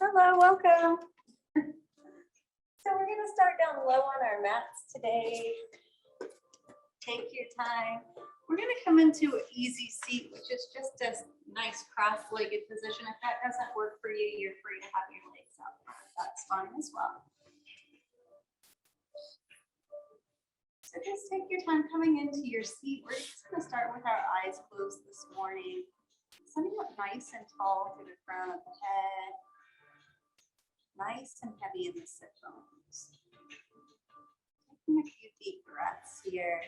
Hello, welcome. So we're going to start down low on our mats today. Take your time. We're going to come into an easy seat, which is just a nice cross-legged position. If that doesn't work for you, you're free to have your legs up. That's fine as well. So just take your time coming into your seat. We're just going to start with our eyes closed this morning. Sitting up nice and tall through the crown of the head. Nice and heavy in the sit bones. Taking a few deep breaths here.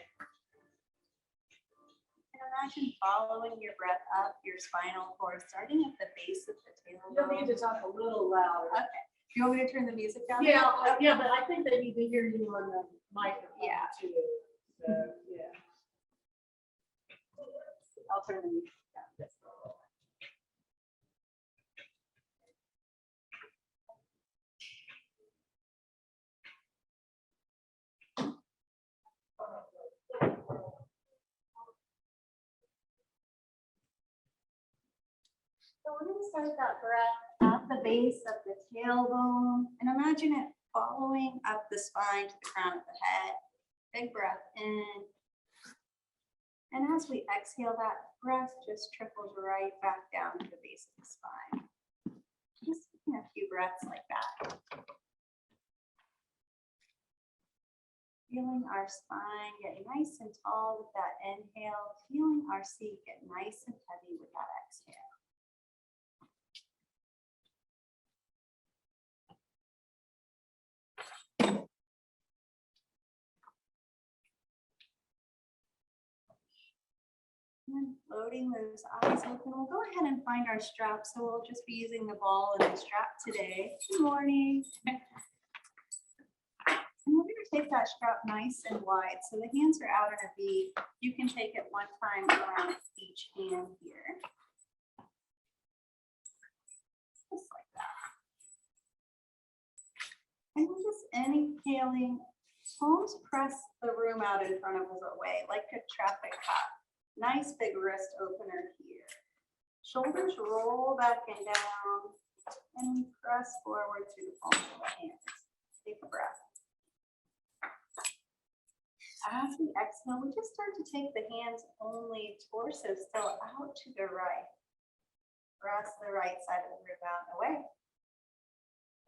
And imagine following your breath up your spinal cord, starting at the base of the tailbone. You'll need to talk a little louder. Okay. Do you want me to turn the music down? Yeah, yeah, but I think they need to hear you on the microphone too. So, yeah. I'll turn the music down just a little. So we're going to start that breath at the base of the tailbone and imagine it following up the spine to the crown of the head. Big breath in. And as we exhale, that breath just trickles right back down to the base of the spine. Just taking a few breaths like that. Feeling our spine get nice and tall with that inhale. Feeling our seat get nice and heavy with that exhale. And floating those eyes open. We'll go ahead and find our strap. So we'll just be using the ball and the strap today. Good morning. And we're going to take that strap nice and wide. So the hands are out in a V. You can take it one time around each hand here. Just like that. And we're just inhaling. Palms press the room out in front of us away like a traffic cop. Nice big wrist opener here. Shoulders roll back and down. And we press forward through the palms of the hands. Take a breath. As we exhale, we just start to take the hands only, torso still out to the right. Press the right side of the rib out and away.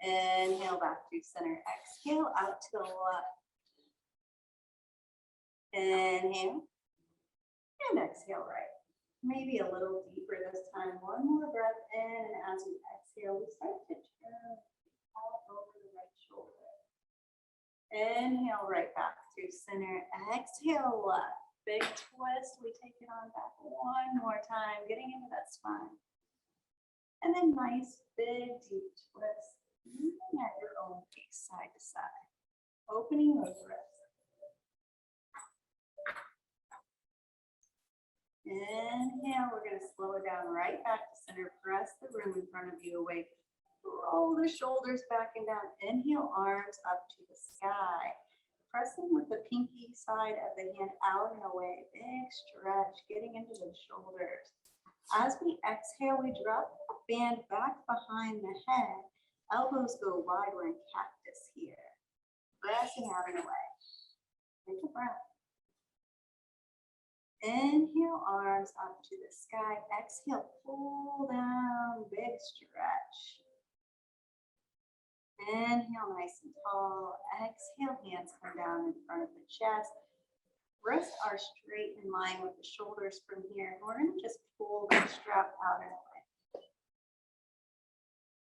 Inhale back to center. Exhale out to the left. Inhale. And exhale right. Maybe a little deeper this time. One more breath in, and as we exhale, we start to turn out over the right shoulder. Inhale right back to center. Exhale left. Big twist. We take it on back one more time, getting into that spine. And then nice big deep twist. Moving at your own pace, side to side. Opening those wrists. Inhale, we're going to slow it down right back to center. Press the room in front of you away. Roll the shoulders back and down. Inhale, arms up to the sky. Pressing with the pinky side of the hand out and away. Big stretch, getting into the shoulders. As we exhale, we drop the band back behind the head. Elbows go wide. We're in cactus here. Pressing out and away. Take a breath. Inhale, arms up to the sky. Exhale, pull down, big stretch. Inhale, nice and tall. Exhale, hands come down in front of the chest. Wrists are straight in line with the shoulders from here. We're going to just pull the strap out and away.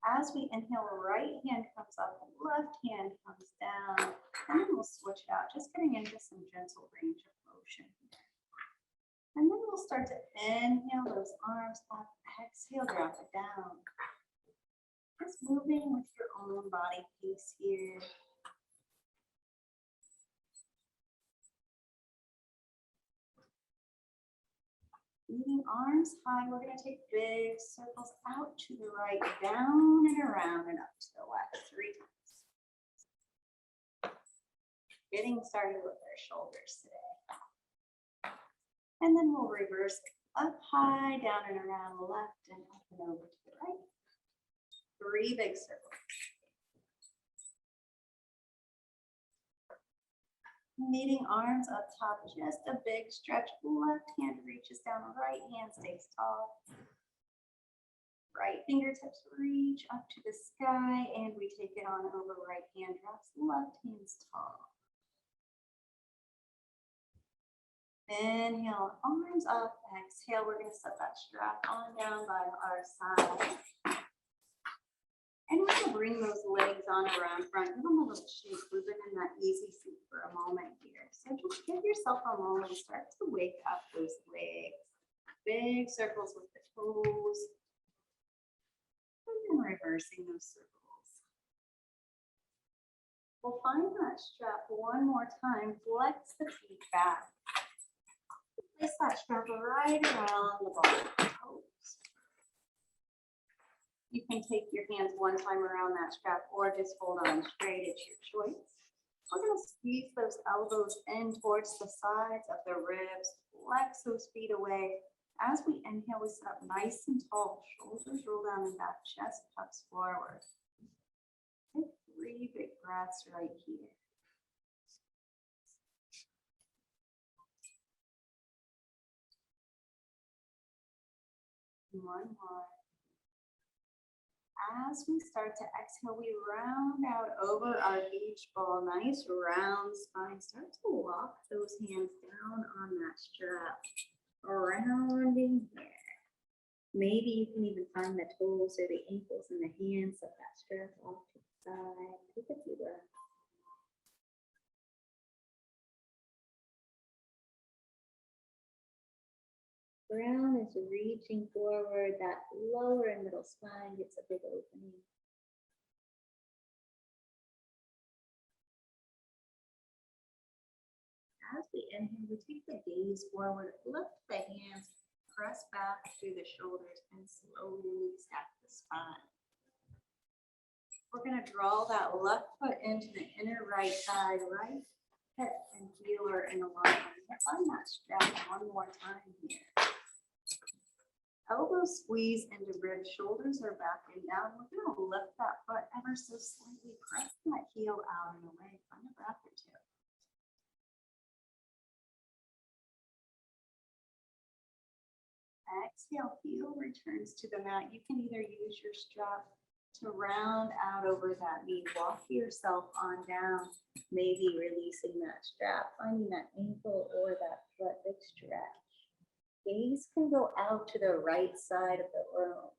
As we inhale, right hand comes up, left hand comes down. And then we'll switch it out, just getting into some gentle range of motion here. And then we'll start to inhale those arms up, exhale, drop it down. Just moving with your own body pace here. Leaving arms high, we're going to take big circles out to the right, down and around and up to the left 3 times. Getting started with our shoulders today. And then we'll reverse up high, down and around the left and up and over to the right. 3 big circles. Meeting arms up top, just a big stretch. Left hand reaches down, right hand stays tall. Right fingertips reach up to the sky, and we take it on over. Right hand drops, left hand's tall. Inhale, arms up. Exhale, we're going to set that strap on down by our side. And we're going to bring those legs on around front. Give them a little shake. We've been in that easy seat for a moment here. So just give yourself a moment. Start to wake up those legs. Big circles with the toes. And then reversing those circles. We'll find that strap one more time. Flex the feet back. Place that strap right around the ball of the toes. You can take your hands one time around that strap or just hold on straight. It's your choice. We're going to squeeze those elbows in towards the sides of the ribs. Flex those feet away. As we inhale, we sit up nice and tall. Shoulders roll down and back, chest tucks forward. Take 3 big breaths right here. One more. As we start to exhale, we round out over our beach ball. Nice round spine. Start to walk those hands down on that strap. Rounding here. Maybe you can even find the toes or the ankles and the hands of that strap off to the side. Take a few breaths. Crown is reaching forward. That lower and middle spine gets a big opening. As we inhale, we take the gaze forward, lift the hands, press back through the shoulders, and slowly stack the spine. We're going to draw that left foot into the inner right thigh, right hip and heel are in alignment. Find that strap one more time here. Elbows squeeze into ribs, shoulders are back and down. We're going to lift that foot ever so slightly, press that heel out and away. Find a breath or two. Exhale, heel returns to the mat. You can either use your strap to round out over that knee. Walk yourself on down, maybe releasing that strap, finding that ankle or that foot, big stretch. Gaze can go out to the right side of the room.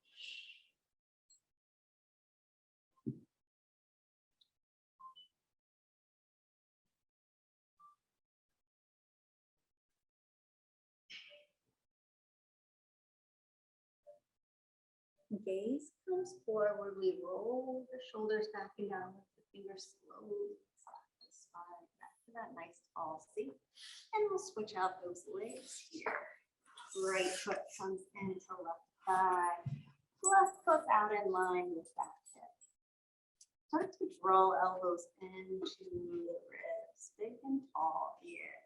Gaze comes forward. We roll the shoulders back and down with the fingers slowly soft the spine back to that nice tall seat. And we'll switch out those legs here. Right foot comes into left thigh. Left foot out in line with that hip. Start to draw elbows into the ribs, big and tall here.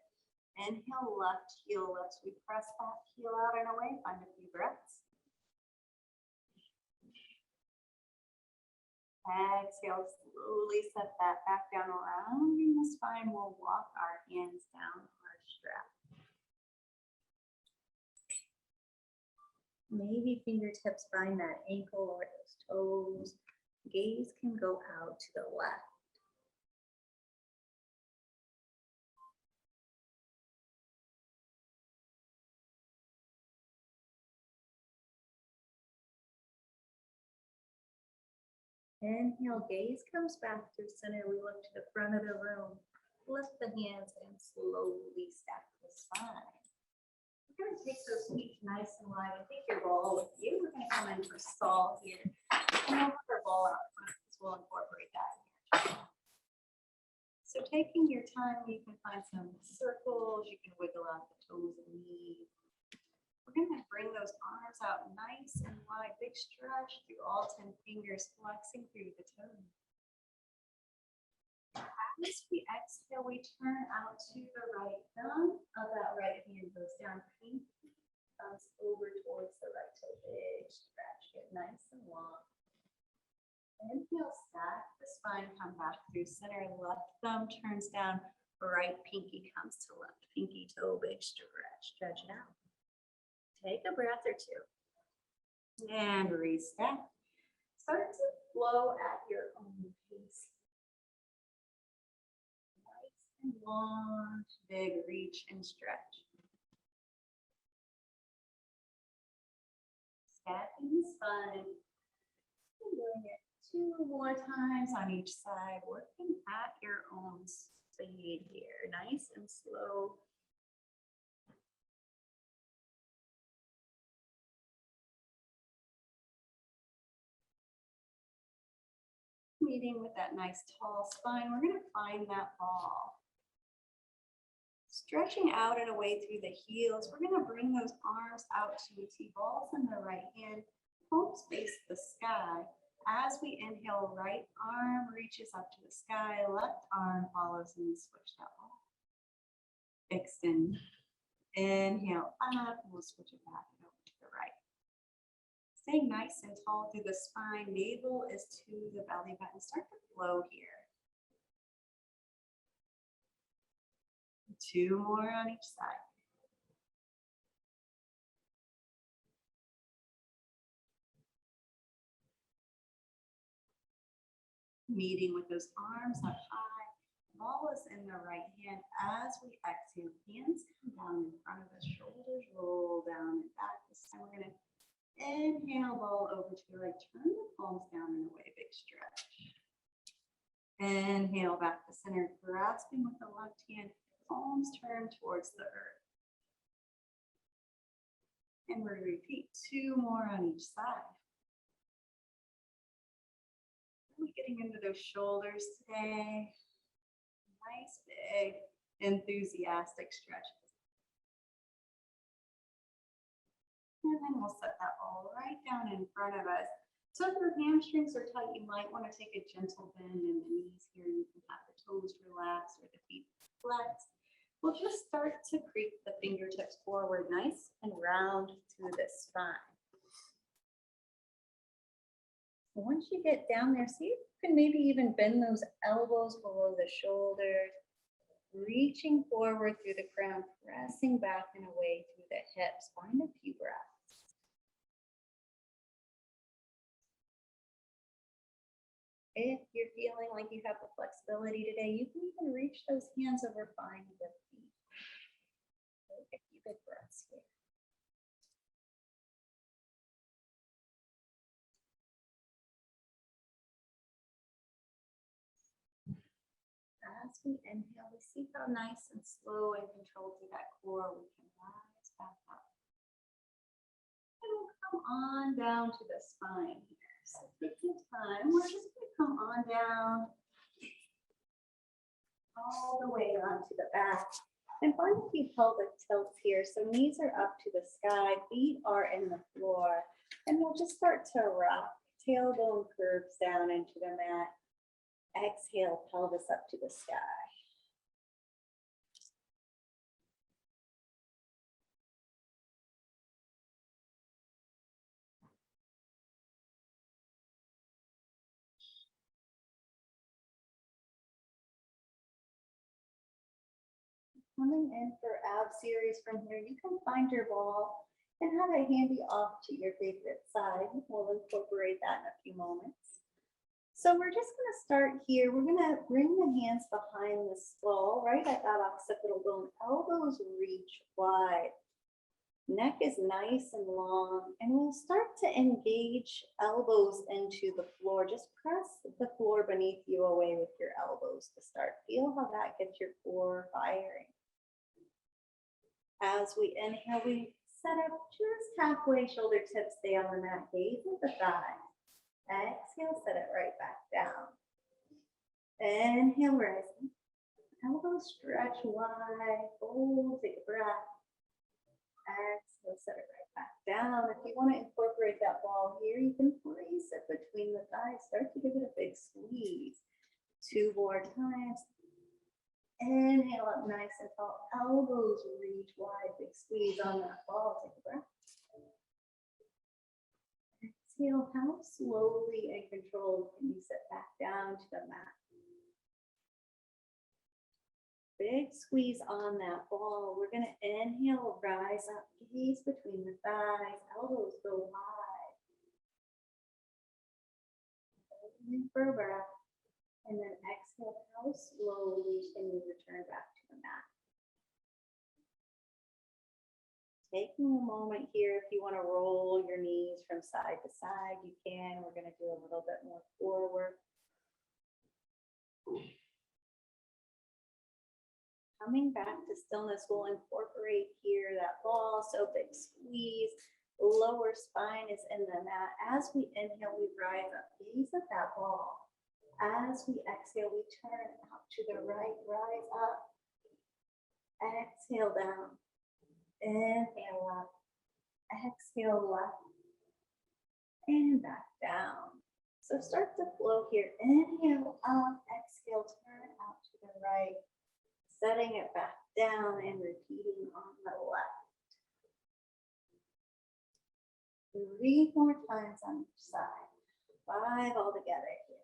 Inhale, left heel lifts. We press that heel out and away. Find a few breaths. Exhale, slowly set that back down, rounding the spine. We'll walk our hands down our strap. Maybe fingertips find that ankle or those toes. Gaze can go out to the left. Inhale, gaze comes back to center. We look to the front of the room. Lift the hands and slowly stack the spine. We're going to take those feet nice and wide and take your ball with you. We're going to come in for stall here. And we'll put our ball out front because we'll incorporate that here. So taking your time, you can find some circles. You can wiggle out the toes and knees. We're going to bring those arms out nice and wide, big stretch through all 10 fingers, flexing through the toes. As we exhale, we turn out to the right thumb of that right hand goes down, pinky thumbs over towards the right toe, big stretch, get nice and long. Inhale, stack the spine, come back through center, left thumb turns down, right pinky comes to left, pinky toe, big stretch, stretch it out. Take a breath or two. And restack. Start to flow at your own pace. Nice and long, big reach and stretch. Stacking the spine. And doing it 2 more times on each side, working at your own speed here. Nice and slow. Meeting with that nice tall spine, we're going to find that ball. Stretching out and away through the heels, we're going to bring those arms out to the T, balls in the right hand, palms face the sky. As we inhale, right arm reaches up to the sky, left arm follows, and we switch that ball. Extend, inhale up, and we'll switch it back over to the right. Stay nice and tall through the spine. Navel is to the belly button. Start to flow here. 2 more on each side. Meeting with those arms up high. Ball is in the right hand. As we exhale, hands come down in front of us. Shoulders roll down and back. This time we're going to inhale, ball over to the right. Turn the palms down and away, big stretch. Inhale, back to center, grasping with the left hand, palms turn towards the earth. And we're going to repeat 2 more on each side. Really getting into those shoulders today. Nice, big, enthusiastic stretches. And then we'll set that ball right down in front of us. So if your hamstrings are tight, you might want to take a gentle bend in the knees here. You can have the toes relax or the feet flex. We'll just start to creep the fingertips forward, nice and round through the spine. Once you get down there, see if you can maybe even bend those elbows below the shoulders, reaching forward through the crown, pressing back and away through the hips. Find a few breaths. If you're feeling like you have the flexibility today, you can even reach those hands over find the feet. Take a few big breaths here. As we inhale, we see how nice and slow and controlled through that core we can rise back up. And we'll come on down to the spine here. So take your time. We're just going to come on down all the way onto the back. And find a few pelvic tilts here. So knees are up to the sky, feet are in the floor. And we'll just start to rock. Tailbone curves down into the mat. Exhale, pelvis up to the sky. Coming in for ab series from here, you can find your ball and have it handy off to your favorite side. We'll incorporate that in a few moments. So we're just going to start here. We're going to bring the hands behind the skull, right at that occipital bone. Elbows reach wide. Neck is nice and long. And we'll start to engage elbows into the floor. Just press the floor beneath you away with your elbows to start. Feel how that gets your core firing. As we inhale, we set up just halfway, shoulder tips stay on the mat, gaze at the thigh. Exhale, set it right back down. Inhale, rising. Elbows stretch wide, fold, take a breath. Exhale, set it right back down. If you want to incorporate that ball here, you can place it between the thighs. Start to give it a big squeeze. 2 more times. Inhale up nice and tall. Elbows reach wide. Big squeeze on that ball. Take a breath. exhale, how slowly and controlled can you sit back down to the mat? Big squeeze on that ball. We're going to inhale, rise up, gaze between the thighs, elbows go wide. In for a breath. And then exhale, how slowly can you return back to the mat? Taking a moment here, if you want to roll your knees from side to side, you can. We're going to do a little bit more forward. Coming back to stillness, we'll incorporate here that ball, so big squeeze, lower spine is in the mat. As we inhale, we rise up, gaze at that ball. As we exhale, we turn out to the right, rise up. Exhale down, inhale up, exhale left, and back down. So start to flow here, inhale up, exhale, turn out to the right. Setting it back down and repeating on the left. 3 more times on each side. 5 all together here.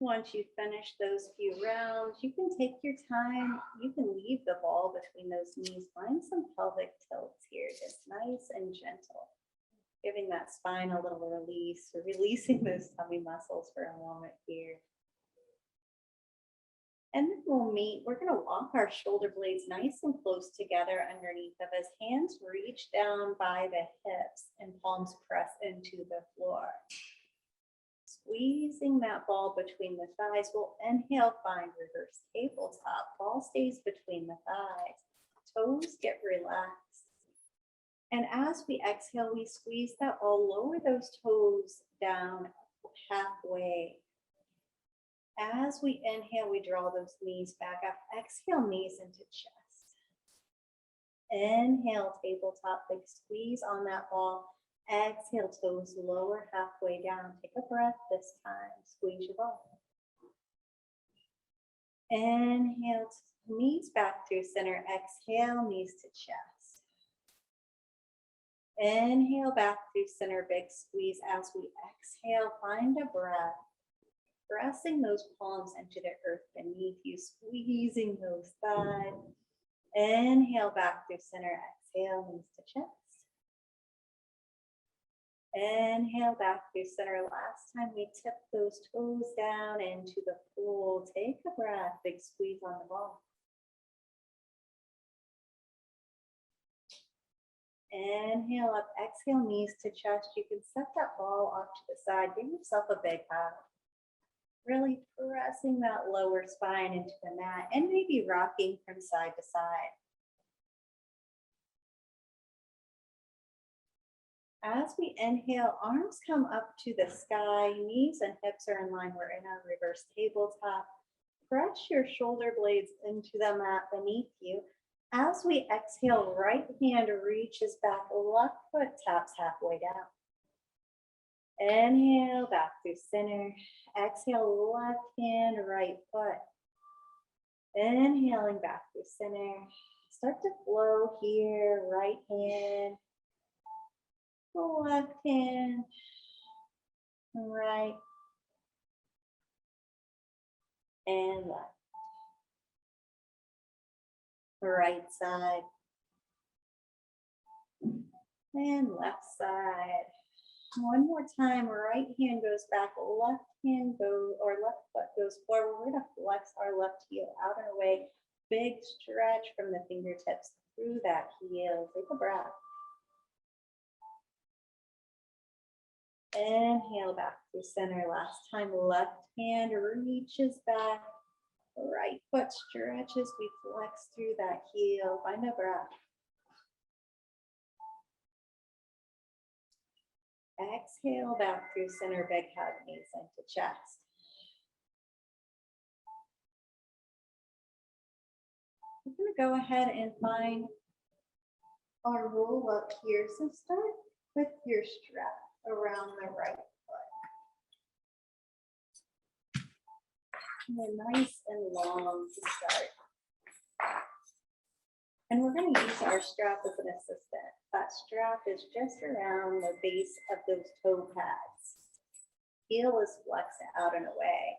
Once you finish those few rounds, you can take your time. You can leave the ball between those knees. Find some pelvic tilts here, just nice and gentle. Giving that spine a little release, or releasing those tummy muscles for a moment here. And then we'll meet. We're going to walk our shoulder blades nice and close together underneath of us. Hands reach down by the hips and palms press into the floor. Squeezing that ball between the thighs. We'll inhale, find reverse tabletop. Ball stays between the thighs. Toes get relaxed. And as we exhale, we squeeze that ball, lower those toes down halfway. As we inhale, we draw those knees back up. Exhale, knees into chest. Inhale, tabletop, big squeeze on that ball. Exhale, toes lower halfway down. Take a breath this time. Squeeze your ball. Inhale, knees back through center. Exhale, knees to chest. Inhale, back through center. Big squeeze. As we exhale, find a breath. Pressing those palms into the earth beneath you. Squeezing those thighs. Inhale, back through center. Exhale, knees to chest. Inhale, back through center. Last time we tip those toes down into the pool. Take a breath, big squeeze on the ball. Inhale up, exhale, knees to chest. You can set that ball off to the side. Give yourself a big hug. Really pressing that lower spine into the mat and maybe rocking from side to side. As we inhale, arms come up to the sky, knees and hips are in line. We're in our reverse tabletop. Press your shoulder blades into the mat beneath you. As we exhale, right hand reaches back, left foot taps halfway down. Inhale, back through center. Exhale, left hand, right foot. Inhaling back through center. Start to flow here, right hand. Left hand, right, and left. Right side, and left side. One more time, right hand goes back, left hand goes, or left foot goes forward. We're gonna flex our left heel out and away. Big stretch from the fingertips through that heel. Take a breath. Inhale back through center. Last time, left hand reaches back. Right foot stretches. We flex through that heel. Find a breath. Exhale back through center. Big hug, knees into chest. We're going to go ahead and find our roll up here. So start with your strap around the right foot. And then nice and long to start. And we're going to use our strap as an assistant. That strap is just around the base of those toe pads. Heel is flexed out and away.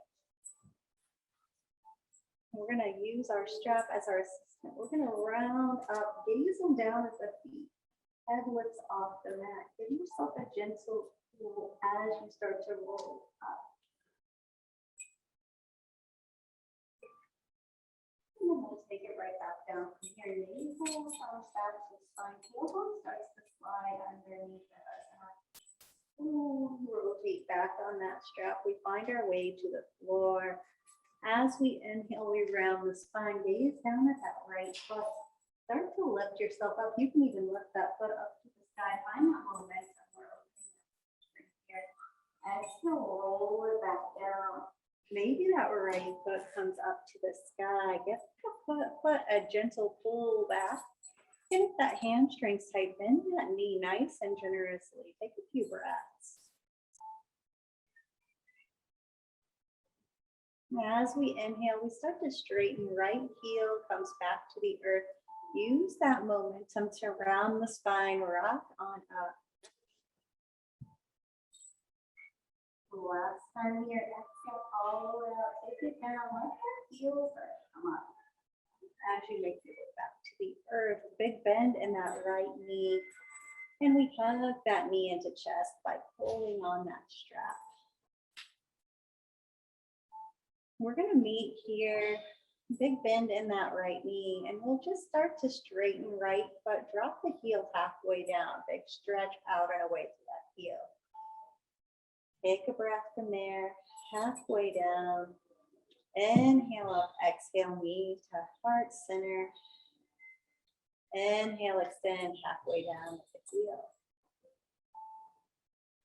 We're going to use our strap as our assistant. We're going to round up, gazing down at the feet. Head lifts off the mat. Give yourself a gentle pull as you start to roll up. And then we'll take it right back down from here. Navel comes back to the spine. Tailbone starts to slide underneath us. Rotate back on that strap. We find our way to the floor. As we inhale, we round the spine. Gaze down at that right foot. Start to lift yourself up. You can even lift that foot up to the sky. Find that momentum. We're opening here. Exhale, roll it back down. Maybe that right foot comes up to the sky. Give the foot a gentle pull back. And if that hamstring's tight, bend that knee nice and generously. Take a few breaths. As we inhale, we start to straighten. Right heel comes back to the earth. Use that momentum to round the spine, rock on up. Last time here, exhale all the way out. Take it down. Let your heels come up. As you make your way back to the earth, big bend in that right knee. And we hug that knee into chest by pulling on that strap. We're going to meet here, big bend in that right knee, and we'll just start to straighten right foot, drop the heel halfway down, big stretch out and away to that heel. Take a breath from there, halfway down, inhale up, exhale, knee to heart center, inhale, extend halfway down with the heel.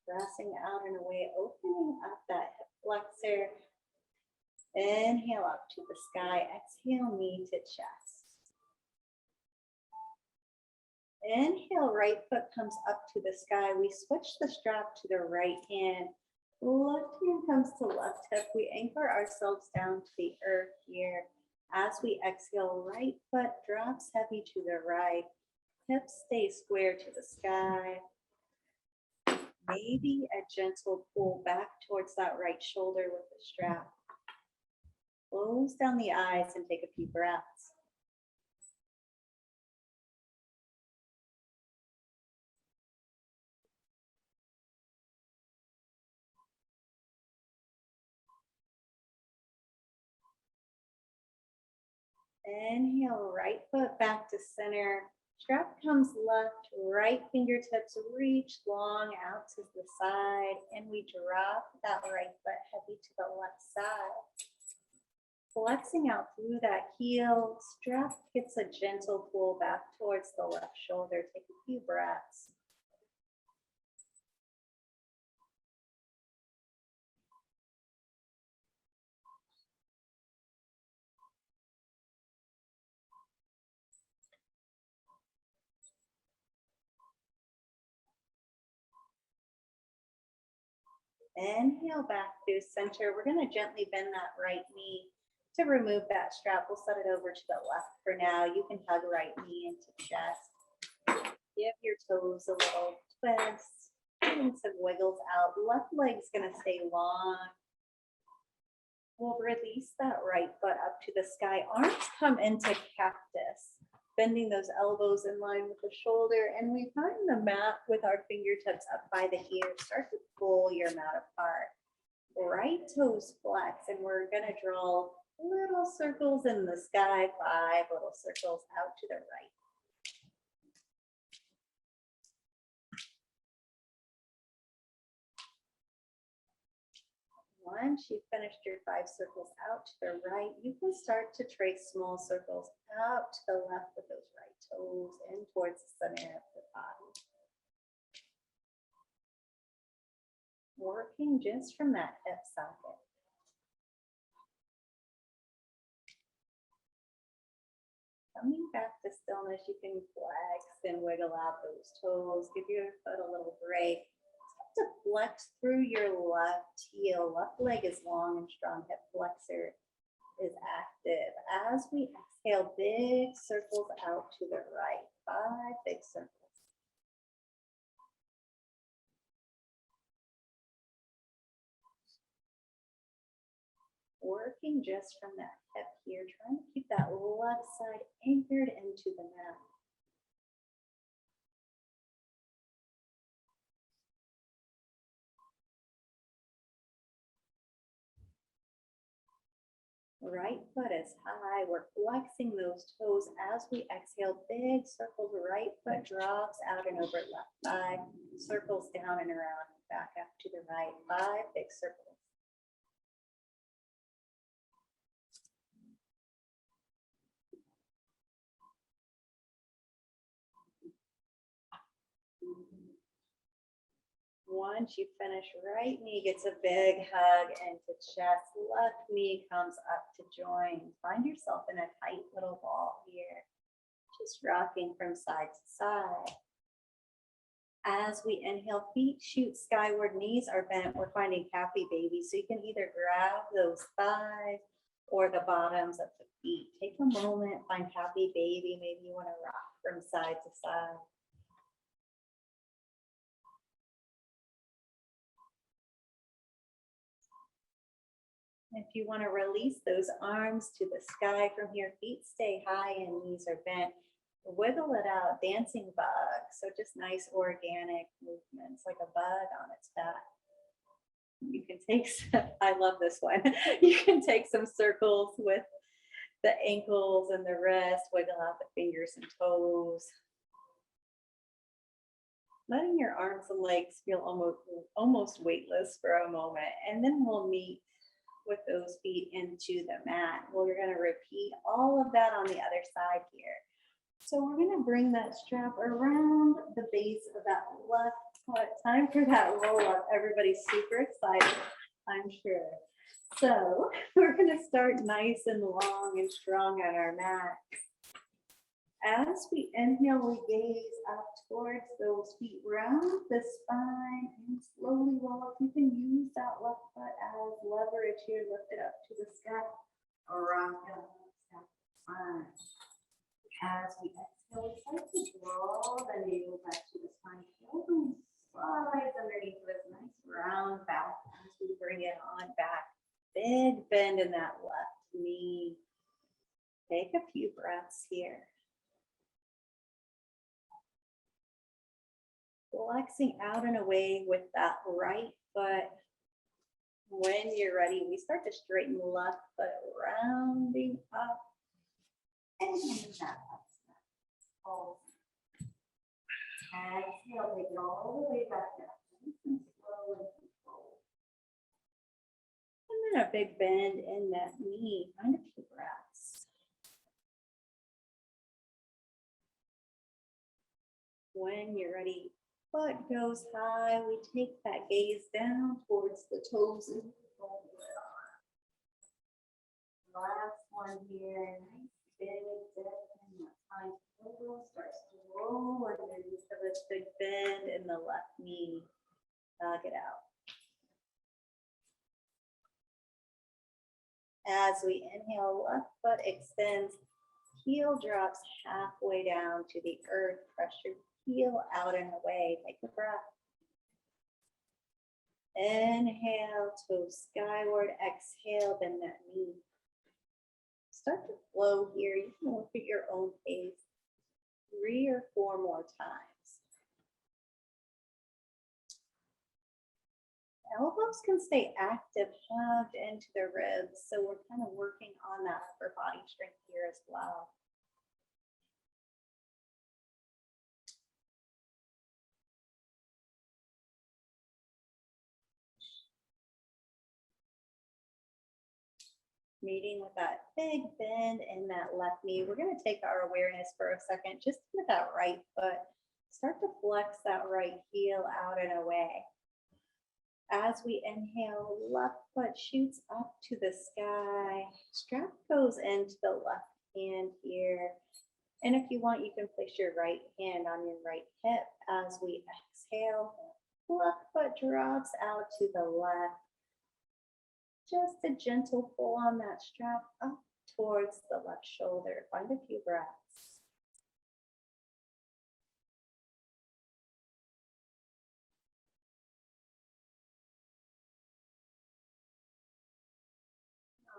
Pressing out and away, opening up that hip flexor. Inhale up to the sky, exhale, knee to chest. Inhale, right foot comes up to the sky. We switch the strap to the right hand. Left hand comes to left hip. We anchor ourselves down to the earth here. As we exhale, right foot drops heavy to the right. Hips stay square to the sky. Maybe a gentle pull back towards that right shoulder with the strap. Close down the eyes and take a few breaths. Inhale, right foot back to center. Strap comes left, right fingertips reach long out to the side, and we drop that right foot heavy to the left side. Flexing out through that heel, strap gets a gentle pull back towards the left shoulder. Take a few breaths. Inhale back through center. We're going to gently bend that right knee to remove that strap. We'll set it over to the left for now. You can hug right knee into chest. Give your toes a little twist. And some wiggles out. Left leg's going to stay long. We'll release that right foot up to the sky. Arms come into cactus, bending those elbows in line with the shoulder, and we find the mat with our fingertips up by the ears. Start to pull your mat apart. Right toes flex, and we're gonna draw little circles in the sky, 5 little circles out to the right. Once you've finished your 5 circles out to the right, you can start to trace small circles out to the left with those right toes in towards the center of the body. Working just from that hip socket. Coming back to stillness, you can flex and wiggle out those toes. Give your foot a little break. Start to flex through your left heel. Left leg is long and strong. Hip flexor is active. As we exhale, big circles out to the right. 5 big circles. Working just from that hip here, trying to keep that left side anchored into the mat. Right foot is high. We're flexing those toes as we exhale. Big circles. Right foot drops out and over left thigh. Circles down and around. Back up to the right. 5 big circles. Once you finish, right knee gets a big hug into chest. Left knee comes up to join. Find yourself in a tight little ball here. Just rocking from side to side. As we inhale, feet shoot skyward, knees are bent. We're finding happy baby. So you can either grab those thighs or the bottoms of the feet. Take a moment, find happy baby. Maybe you want to rock from side to side. If you want to release those arms to the sky from here, feet stay high and knees are bent. Wiggle it out, dancing bug. So just nice organic movements, like a bug on its back. You can take, I love this one. You can take some circles with the ankles and the wrist, wiggle out the fingers and toes. Letting your arms and legs feel almost weightless for a moment. And then we'll meet with those feet into the mat. Well, you're going to repeat all of that on the other side here. So we're going to bring that strap around the base of that left foot. Time for that roll up. Everybody's super excited, I'm sure. So we're going to start nice and long and strong on our mat. As we inhale, we gaze up towards those feet, round the spine, and slowly roll up. You can use that left foot as leverage here, lift it up to the sky, or rock it up, spine. As we exhale, we start to draw the navel back to the spine. Tailbone slides underneath this nice round back as we bring it on back. Big bend in that left knee. Take a few breaths here. Flexing out and away with that right foot. When you're ready, we start to straighten the left foot, rounding up and coming back up. Exhale, take it all the way back up. And slow and control. And then a big bend in that knee. Find a few breaths. When you're ready, foot goes high. We take that gaze down towards the toes and roll it on. Last one here. Nice big dip in the spine. Starts to roll underneath of this big bend in the left knee. Knock it out. As we inhale, left foot extends. Heel drops halfway down to the earth. Press your heel out and away. Take a breath. Inhale, toes skyward. Exhale, bend that knee. Start to flow here. You can work at your own pace. 3 or 4 more times. Elbows can stay active, hugged into the ribs. So we're kind of working on that upper body strength here as well. Meeting with that big bend in that left knee. We're going to take our awareness for a second, just with that right foot. Start to flex that right heel out and away. As we inhale, left foot shoots up to the sky. Strap goes into the left hand here. And if you want, you can place your right hand on your right hip as we exhale. Left foot drops out to the left. Just a gentle pull on that strap up towards the left shoulder. Find a few breaths.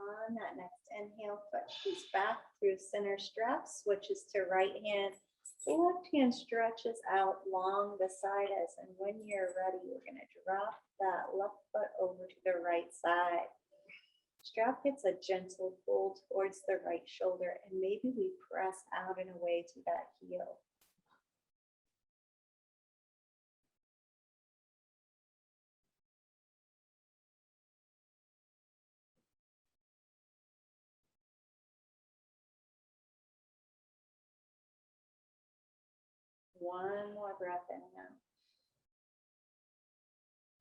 On that next inhale, foot comes back through center strap, switches to right hand. Left hand stretches out long beside us, and when you're ready, we're going to drop that left foot over to the right side. Strap gets a gentle pull towards the right shoulder, and maybe we press out and away to that heel. One more breath in and out.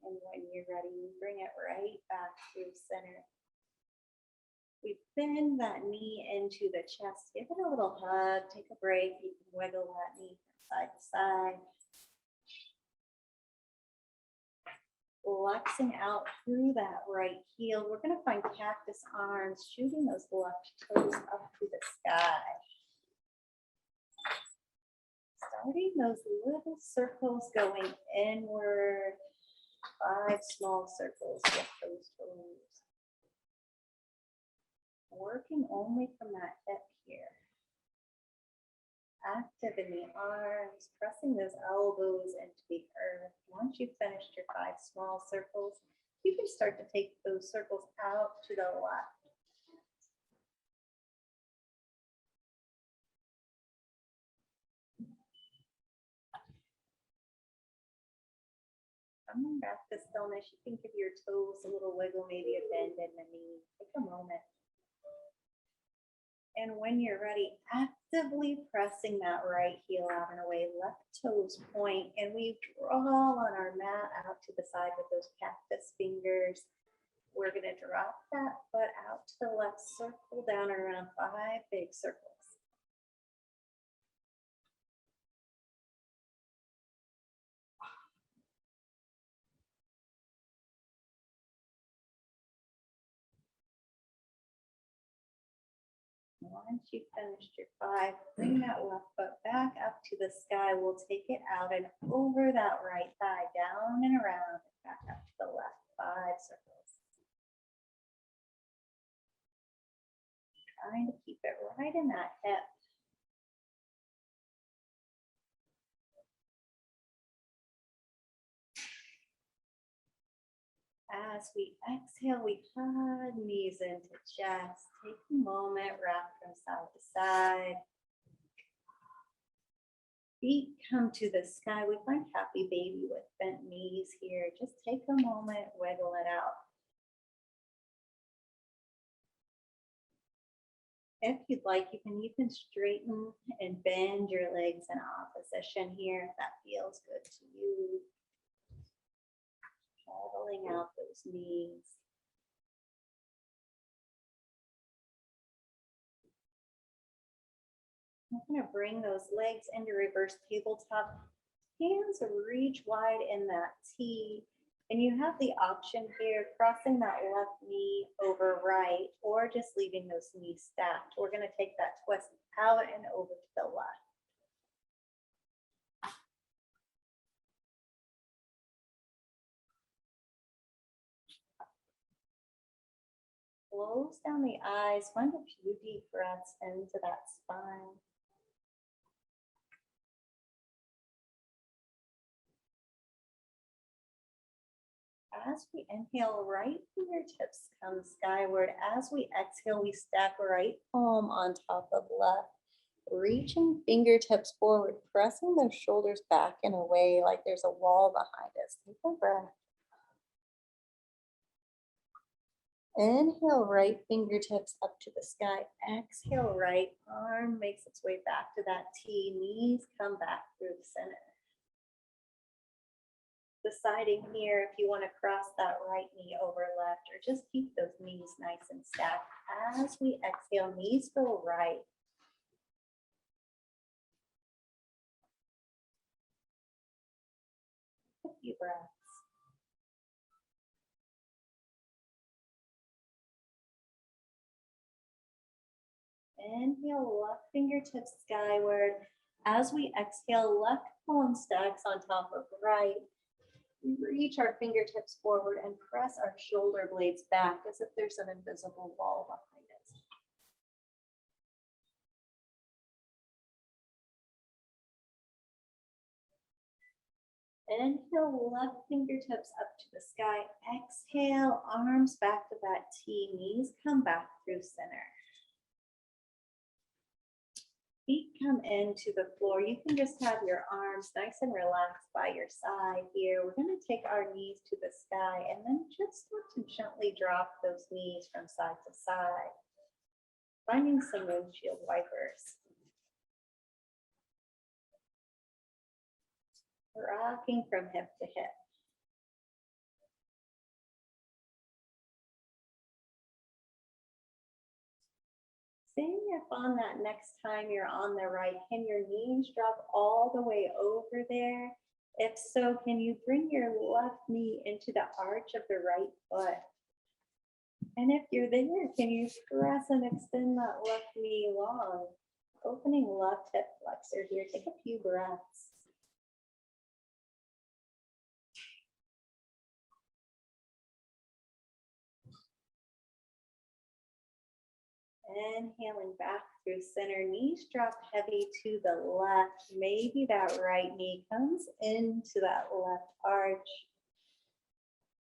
And when you're ready, you bring it right back through center. We bend that knee into the chest. Give it a little hug. Take a break. You can wiggle that knee from side to side. Flexing out through that right heel. We're going to find cactus arms, shooting those left toes up to the sky. Starting those little circles going inward. 5 small circles with those toes. Working only from that hip here. Active in the arms, pressing those elbows into the earth. Once you've finished your 5 small circles, you can start to take those circles out to the left. Coming back to stillness, you can give your toes a little wiggle, maybe a bend in the knee. Take a moment. And when you're ready, actively pressing that right heel out and away, left toes point, and we draw on our mat out to the side with those cactus fingers. We're going to drop that foot out to the left, circle down around 5 big circles. Once you've finished your 5, bring that left foot back up to the sky. We'll take it out and over that right thigh, down and around, and back up to the left, 5 circles. Trying to keep it right in that hip. As we exhale, we hug knees into chest. Take a moment, rock from side to side. Feet come to the sky. We find happy baby with bent knees here. Just take a moment, wiggle it out. If you'd like, you can even straighten and bend your legs in opposition here if that feels good to you. Leveling out those knees. I'm going to bring those legs into reverse tabletop. Hands reach wide in that T. And you have the option here, crossing that left knee over right, or just leaving those knees stacked. We're going to take that twist out and over to the left. Close down the eyes, find a few deep breaths into that spine. As we inhale, right fingertips come skyward. As we exhale, we stack right palm on top of left. Reaching fingertips forward, pressing those shoulders back and away like there's a wall behind us. Take a breath. Inhale, right fingertips up to the sky. Exhale, right arm makes its way back to that T. Knees come back through the center. Deciding here if you want to cross that right knee over left or just keep those knees nice and stacked. As we exhale, knees go right. few breaths. Inhale, left fingertips skyward. As we exhale, left palm stacks on top of right. We reach our fingertips forward and press our shoulder blades back as if there's an invisible wall behind us. Inhale, left fingertips up to the sky. Exhale, arms back to that T. Knees come back through center. Feet come into the floor. You can just have your arms nice and relaxed by your side here. We're going to take our knees to the sky and then just start to gently drop those knees from side to side, finding some windshield wipers. Rocking from hip to hip. Seeing if on that next time you're on the right, can your knees drop all the way over there? If so, can you bring your left knee into the arch of the right foot? And if you're there, can you press and extend that left knee long? Opening left hip flexor here. Take a few breaths. Inhaling back through center, knees drop heavy to the left. Maybe that right knee comes into that left arch.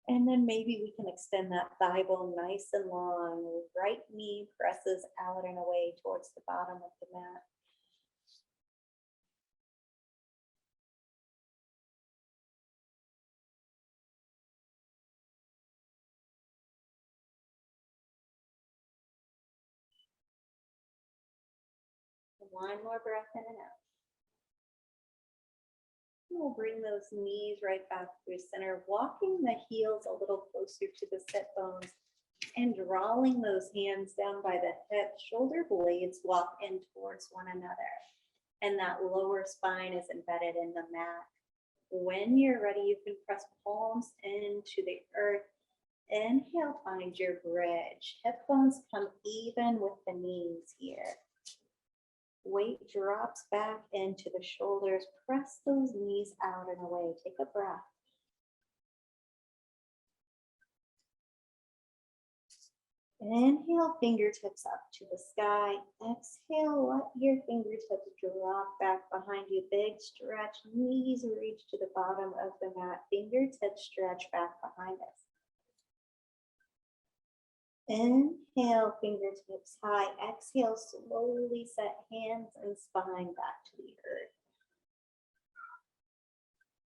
And then maybe we can extend that thigh bone nice and long. Right knee presses out and away towards the bottom of the mat. One more breath in and out. We'll bring those knees right back through center, walking the heels a little closer to the sit bones and drawing those hands down by the hips. Shoulder blades walk in towards one another, and that lower spine is embedded in the mat. When you're ready, you can press palms into the earth. Inhale, find your bridge. Hip bones come even with the knees here. Weight drops back into the shoulders. Press those knees out and away. Take a breath. Inhale, fingertips up to the sky. Exhale, let your fingertips drop back behind you. Big stretch. Knees reach to the bottom of the mat. Fingertips stretch back behind us. Inhale, fingertips high. Exhale, slowly set hands and spine back to the earth.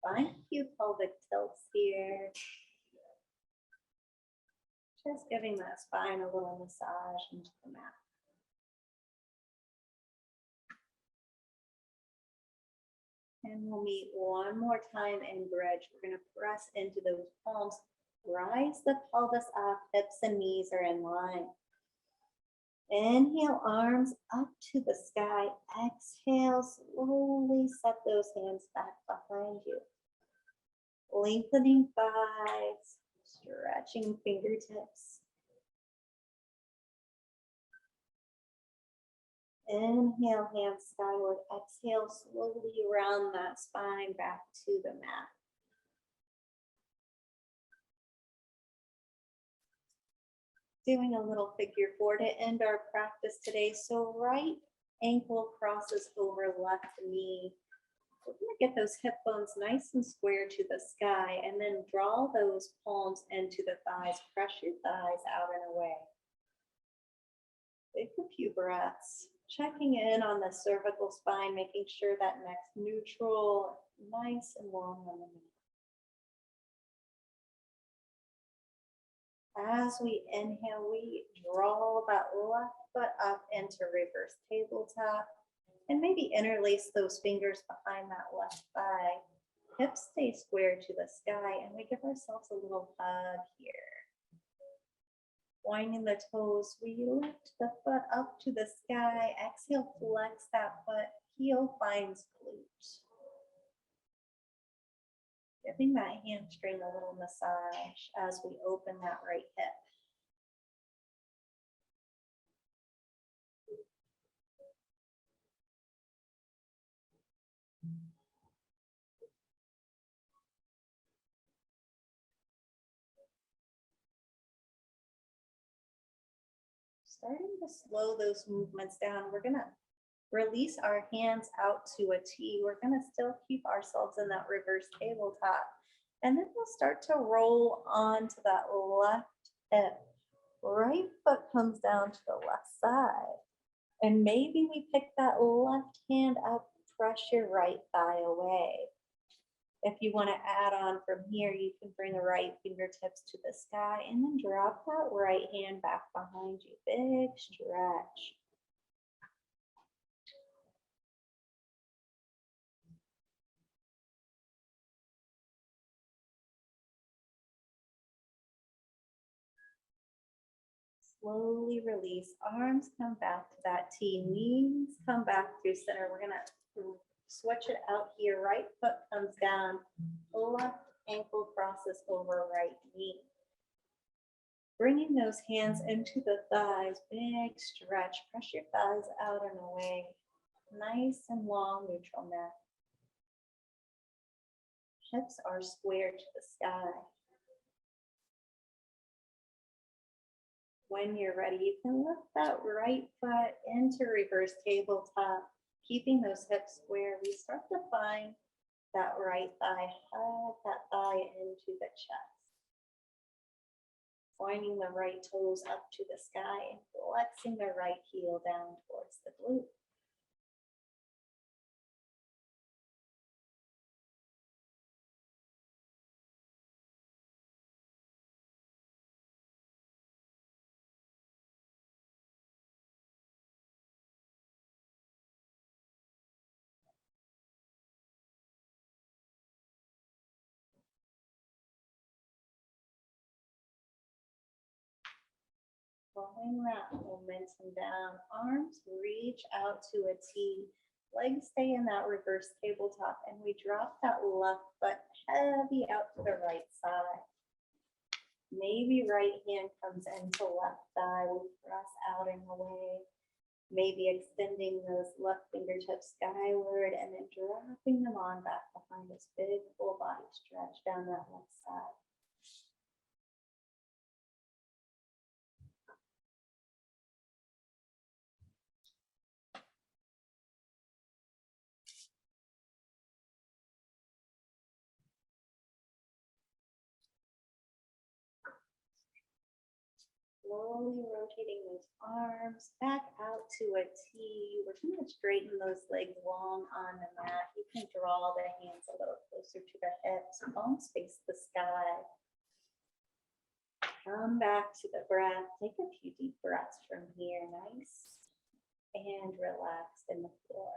Find a few pelvic tilts here. Just giving that spine a little massage into the mat. And we'll meet one more time in bridge. We're going to press into those palms. Rise the pelvis up, hips and knees are in line. Inhale, arms up to the sky. Exhale, slowly set those hands back behind you. Lengthening thighs, stretching fingertips. Inhale, hands skyward. Exhale, slowly round that spine back to the mat. Doing a little figure four to end our practice today. So right ankle crosses over left knee. We're going to get those hip bones nice and square to the sky and then draw those palms into the thighs. Press your thighs out and away. Take a few breaths. Checking in on the cervical spine, making sure that neck's neutral, nice and long on the knee. As we inhale, we draw that left foot up into reverse tabletop and maybe interlace those fingers behind that left thigh. Hips stay square to the sky and we give ourselves a little hug here. Winding the toes, we lift the foot up to the sky. Exhale, flex that foot. Heel finds glute. Giving that hamstring a little massage as we open that right hip. Starting to slow those movements down. We're gonna release our hands out to a T. We're gonna still keep ourselves in that reverse tabletop. And then we'll start to roll onto that left hip. Right foot comes down to the left side. And maybe we pick that left hand up, press your right thigh away. If you want to add on from here, you can bring the right fingertips to the sky and then drop that right hand back behind you. Big stretch. Slowly release. Arms come back to that T. Knees come back through center. We're going to switch it out here. Right foot comes down. Left ankle crosses over right knee. Bringing those hands into the thighs. Big stretch. Press your thighs out and away. Nice and long neutral neck. Hips are square to the sky. When you're ready, you can lift that right foot into reverse tabletop, keeping those hips square. We start to find that right thigh, hug that thigh into the chest. Pointing the right toes up to the sky and flexing the right heel down towards the glute. Slowing that momentum down, arms reach out to a T, legs stay in that reverse tabletop, and we drop that left foot heavy out to the right side. Maybe right hand comes into left thigh, we press out and away. Maybe extending those left fingertips skyward and then dropping them on back behind this big full body stretch down that left side. Slowly rotating those arms back out to a T. We're going to straighten those legs long on the mat. You can draw the hands a little closer to the hips. Palms face the sky. Come back to the breath. Take a few deep breaths from here. Nice and relaxed in the floor.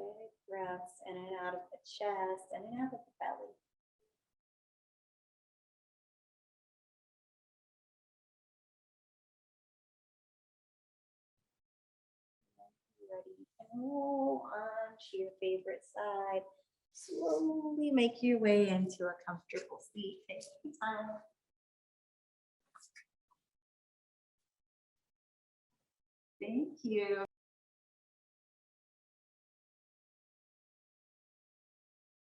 Big breaths in and out of the chest, in and out of the belly. Ready, you can roll on to your favorite side. Slowly make your way into a comfortable seat. Take your time. Thank you.